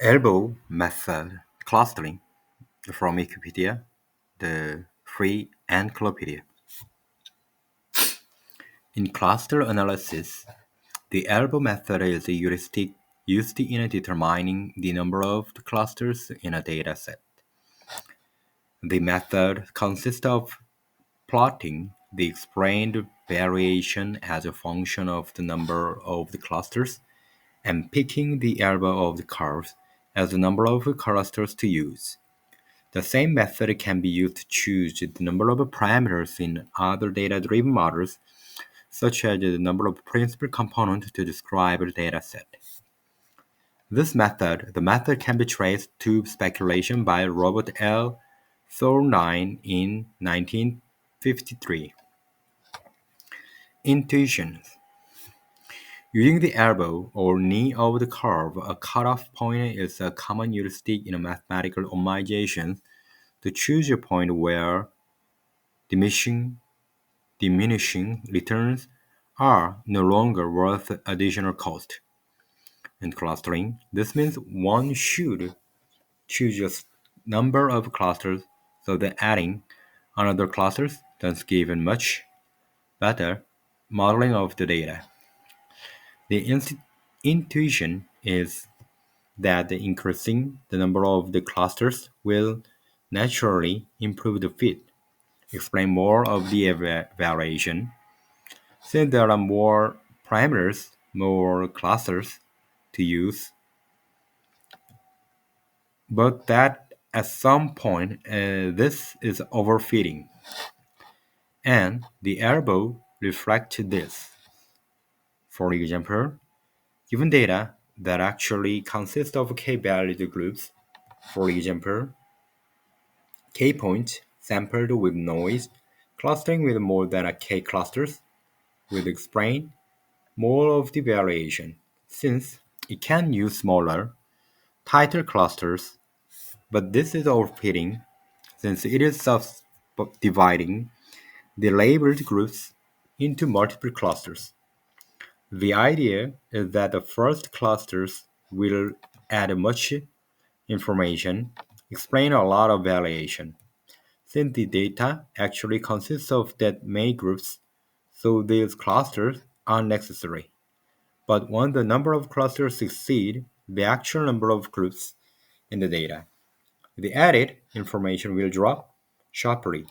Elbow method clustering from Wikipedia, the free encyclopedia. In cluster analysis, the elbow method is a heuristic used in determining the number of clusters in a dataset. The method consists of plotting the explained variation as a function of the number of the clusters and picking the elbow of the curve as the number of clusters to use. The same method can be used to choose the number of parameters in other data-driven models, such as the number of principal components to describe a dataset. The method can be traced to speculation by Robert L. Thornine in 1953. Intuitions. Using the elbow or knee of the curve, a cutoff point is a common heuristic in mathematical optimization to choose a point where diminishing returns are no longer worth additional cost. In clustering, this means one should choose a number of clusters so that adding another clusters does give a much better modeling of the data. The intuition is that increasing the number of the clusters will naturally improve the fit. Explain more of the variation. Since there are more parameters, more clusters to use, but that at some point this is overfitting, and the elbow reflects this. For example, given data that actually consists of k-valued groups, for example, k-points sampled with noise, clustering with more than a k clusters will explain more of the variation, since it can use smaller, tighter clusters, but this is overfitting since it is subdividing the labeled groups into multiple clusters. The idea is that the first clusters will add much information, explain a lot of variation, since the data actually consists of that many groups, so these clusters are necessary. But when the number of clusters exceed the actual number of groups in the data, the added information will drop sharply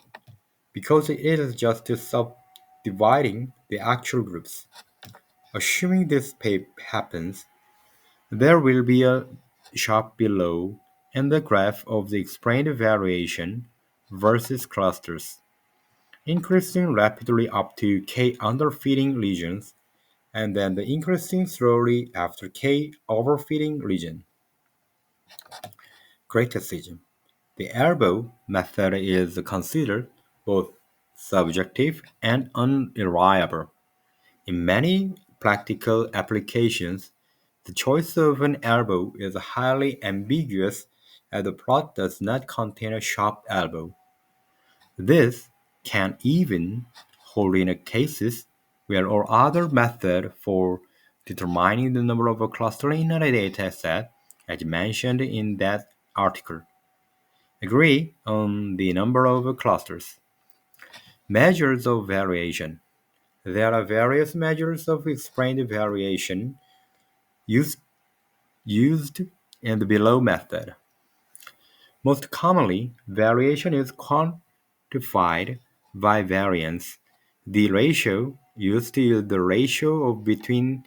because it is just subdividing the actual groups. Assuming this happens, there will be a sharp below in the graph of the explained variation versus clusters, increasing rapidly up to k underfitting regions and then the increasing slowly after k overfitting region. Criticism. The elbow method is considered both subjective and unreliable. In many practical applications, the choice of an elbow is highly ambiguous as the plot does not contain a sharp elbow. This can even hold in cases where all other method for determining the number of clusters in a dataset, as mentioned in that article, agree on the number of clusters. Measures of variation. There are various measures of explained variation used, used in the below method. Most commonly, variation is quantified by variance. The ratio used is the ratio of between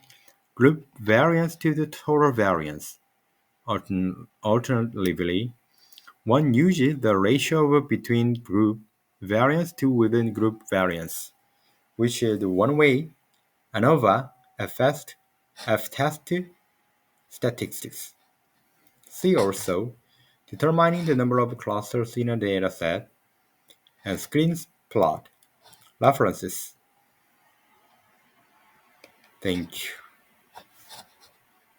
group variance to the total variance. Alternatively, one uses the ratio of between group variance to within group variance, which is one way. ANOVA F-test statistics. See also determining the number of clusters in a dataset and screens plot references. Thank you.